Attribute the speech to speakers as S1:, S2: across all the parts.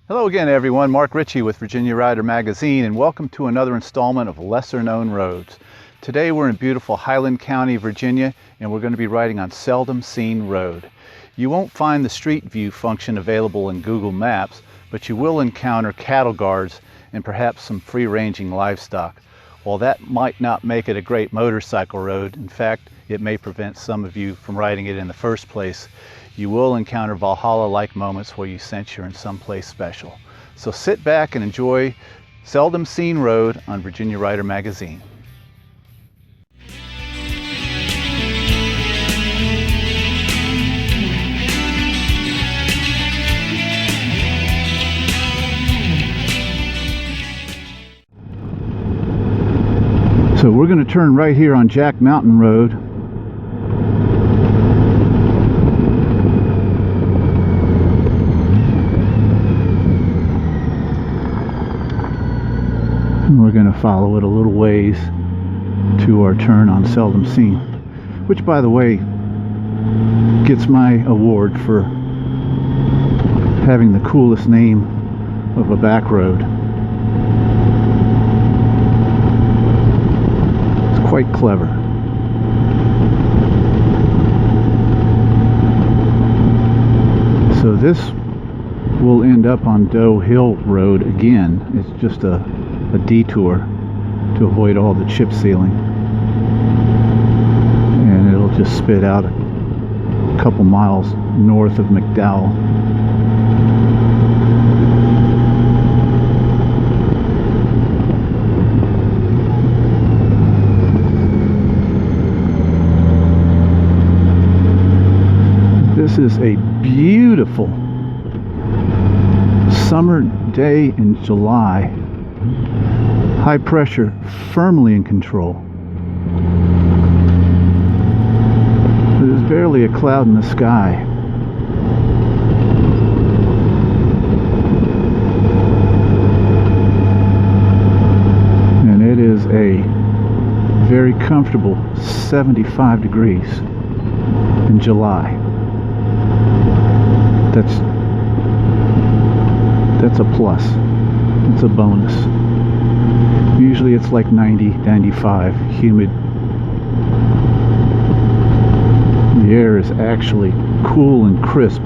S1: Hello again everyone, Mark Ritchie with Virginia Rider Magazine, and welcome to another installment of Lesser Known Roads. Today we're in beautiful Highland County, Virginia, and we're going to be riding on Seldom Seen Road. You won't find the street view function available in Google Maps, but you will encounter cattle guards and perhaps some free-ranging livestock. While that might not make it a great motorcycle road, in fact, it may prevent some of you from riding it in the first place. You will encounter Valhalla-like moments where you sense you're in someplace special. So sit back and enjoy Seldom Seen Road on Virginia Rider Magazine. So we're going to turn right here on Jack Mountain Road. And we're going to follow it a little ways to our turn on Seldom Seen, which, by the way, gets my award for having the coolest name of a back road. It's quite clever. So this will end up on Doe Hill Road again. It's just a detour to avoid all the chip sealing, and it'll just spit out a couple miles north of McDowell. This is a beautiful summer day in July. High pressure firmly in control. There's barely a cloud in the sky. And it is a very comfortable 75 degrees in July. That's a plus. It's a bonus. Usually it's like 90, 95, humid. The air is actually cool and crisp,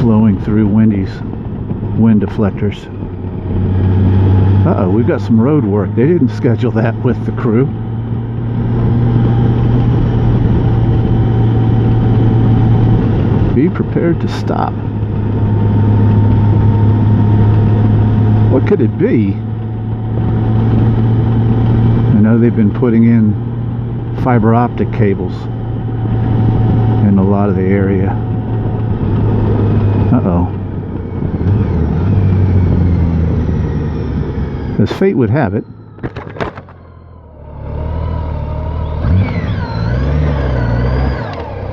S1: flowing through Wendy's wind deflectors. Uh-oh, we've got some road work. They didn't schedule that with the crew. Be prepared to stop. What could it be? I know they've been putting in fiber optic cables in a lot of the area. Uh-oh. As fate would have it,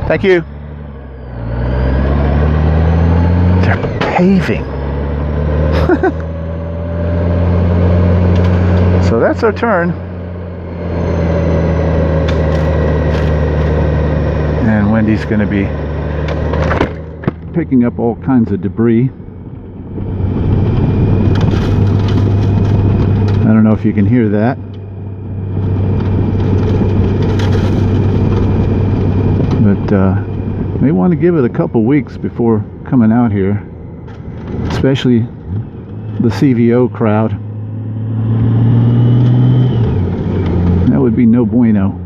S1: thank you. They're paving. So that's our turn. And Wendy's going to be picking up all kinds of debris. I don't know if you can hear that. But may want to give it a couple weeks before coming out here, especially the CVO crowd. That would be no bueno.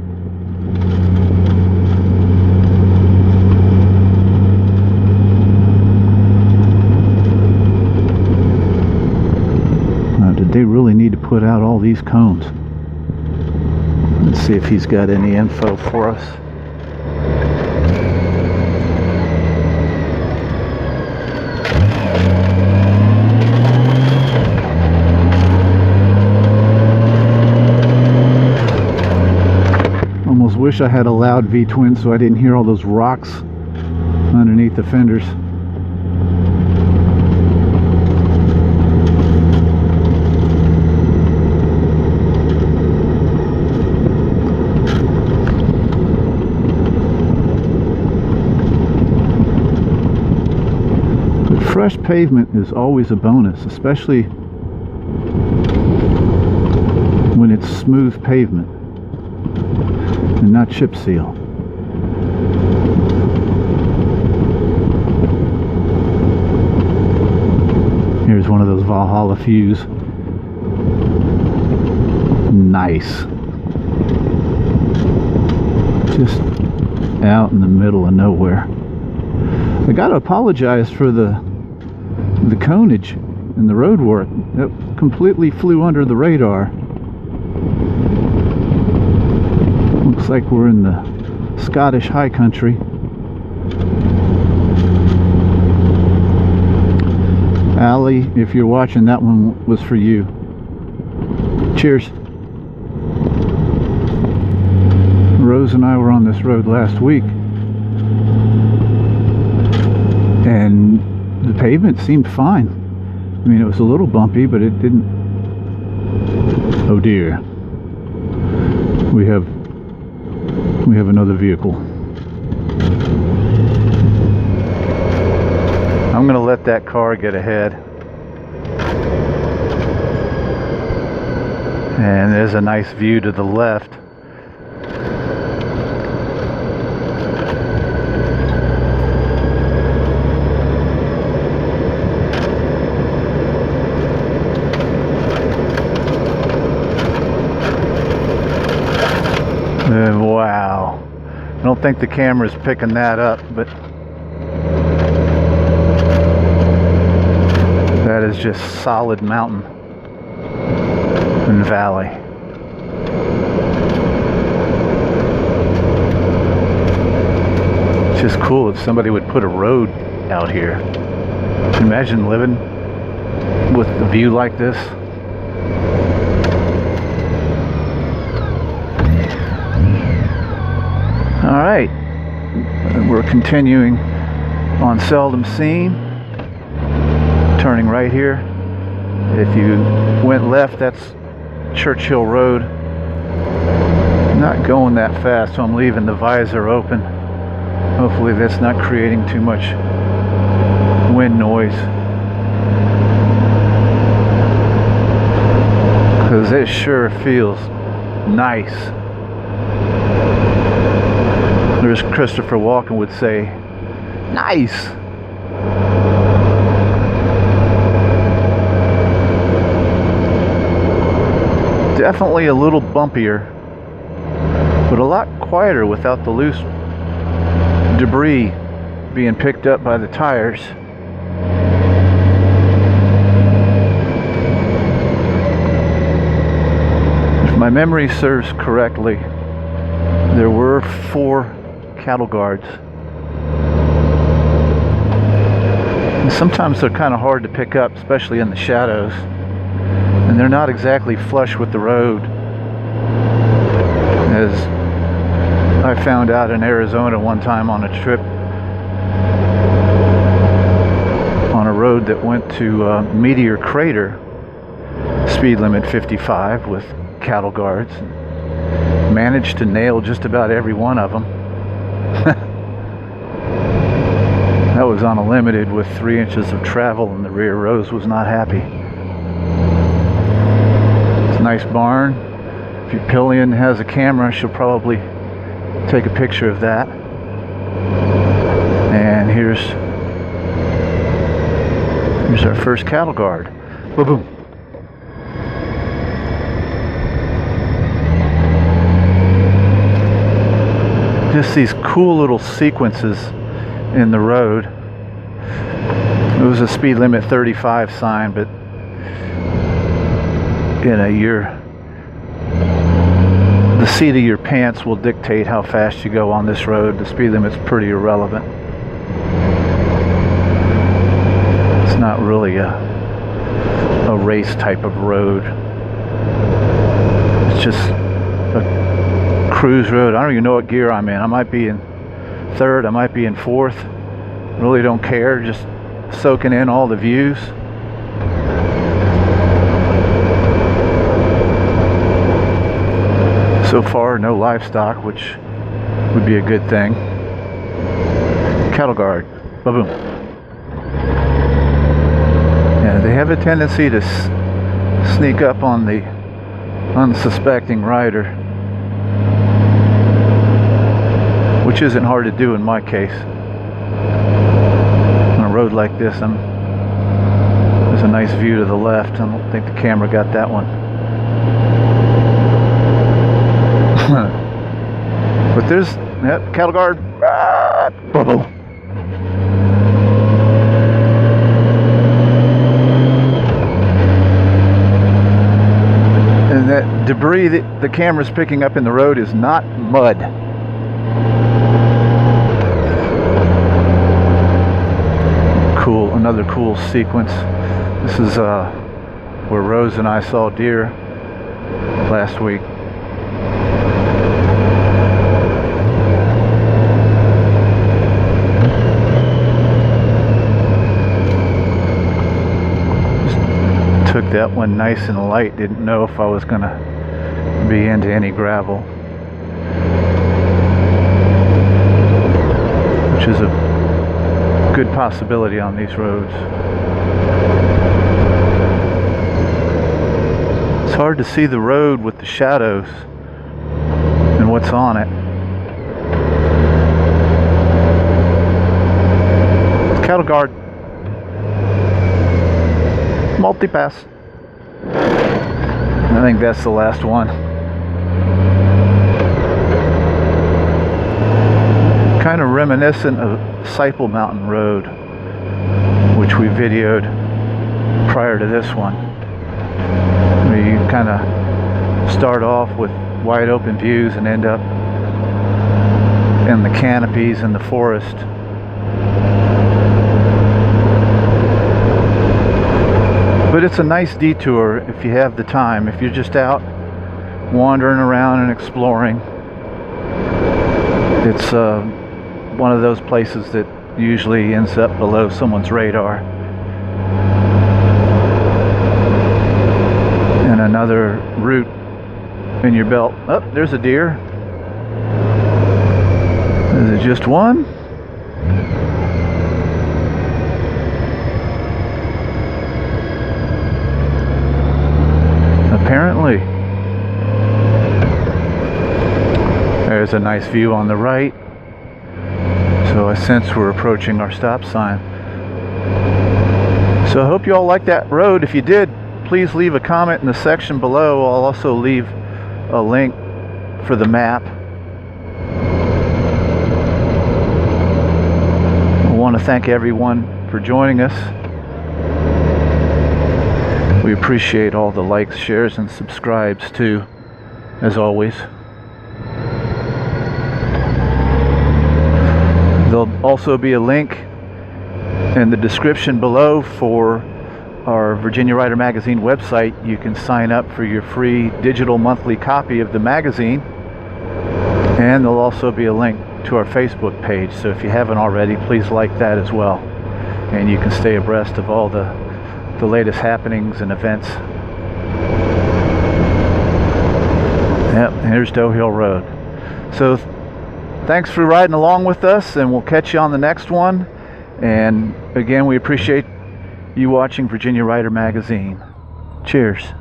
S1: Did they really need to put out all these cones? Let's see if he's got any info for us. Almost wish I had a loud V-twin so I didn't hear all those rocks underneath the fenders. fresh pavement is always a bonus, especially when it's smooth pavement and not chip seal. Here's one of those Valhalla views. Nice. Just out in the middle of nowhere. I gotta apologize for the conage and the road work. It completely flew under the radar. Looks like we're in the Scottish high country. Allie, if you're watching, that one was for you. Cheers. Rose and I were on this road last week, and the pavement seemed fine. I mean, it was a little bumpy, but it didn't. Oh dear. We have another vehicle. I'm gonna let that car get ahead. And there's a nice view to the left. Wow. I don't think the camera's picking that up, but that is just solid mountain and valley. It's just cool if somebody would put a road out here. Imagine living with a view like this. All right, we're continuing on Seldom Seen, turning right here. If you went left, that's Churchill Road. Not going that fast, so I'm leaving the visor open. Hopefully that's not creating too much wind noise, because it sure feels nice. As Christopher Walken would say, nice. Definitely a little bumpier, but a lot quieter without the loose debris being picked up by the tires. If my memory serves correctly, there were 4 cattle guards. And sometimes they're kind of hard to pick up, especially in the shadows. And they're not exactly flush with the road, as I found out in Arizona one time on a trip on a road that went to Meteor Crater. Speed limit 55 with cattle guards. Managed to nail just about every one of them. That was on a limited with 3 inches of travel, and the rear Rose was not happy. It's a nice barn. If your pillion has a camera, she'll probably take a picture of that. And here's our first cattle guard. Boom, boom. Just these cool little sequences in the road. It was a speed limit 35 sign, but the seat of your pants will dictate how fast you go on this road. The speed limit's pretty irrelevant. It's not really a race type of road. It's just a cruise road. I don't even know what gear I'm in. I might be in 3rd, I might be in 4th. Really don't care, just soaking in all the views. So far, no livestock, which would be a good thing. Cattle guard. Ba-boom. have a tendency to sneak up on the unsuspecting rider, which isn't hard to do in my case. On a road like this, there's a nice view to the left. I don't think the camera got that one. But there's cattle guard. Bubble. And that debris that the camera's picking up in the road is not mud. Cool, another cool sequence. This is where Rose and I saw deer last week. Took that one nice and light. Didn't know if I was gonna be into any gravel, which is a good possibility on these roads. It's hard to see the road with the shadows and what's on it. Cattle guard. Multi-pass. I think that's the last one. Kind of reminiscent of Seipel Mountain Road, which we videoed prior to this one. Where you kind of start off with wide open views and end up in the canopies in the forest. But it's a nice detour if you have the time. If you're just out wandering around and exploring, it's one of those places that usually ends up below someone's radar. And another route in your belt. Oh, there's a deer. Is it just one? Apparently. There's a nice view on the right. So I sense we're approaching our stop sign. So I hope you all liked that road. If you did, please leave a comment in the section below. I'll also leave a link for the map. I want to thank everyone for joining us. We appreciate all the likes, shares, and subscribes too, as always. There'll also be a link in the description below for our Virginia Rider Magazine website. You can sign up for your free digital monthly copy of the magazine. And there'll also be a link to our Facebook page. So if you haven't already, please like that as well. And you can stay abreast of all the latest happenings and events. Yep, here's Doe Hill Road. So thanks for riding along with us, and we'll catch you on the next one. And again, we appreciate you watching Virginia Rider Magazine. Cheers.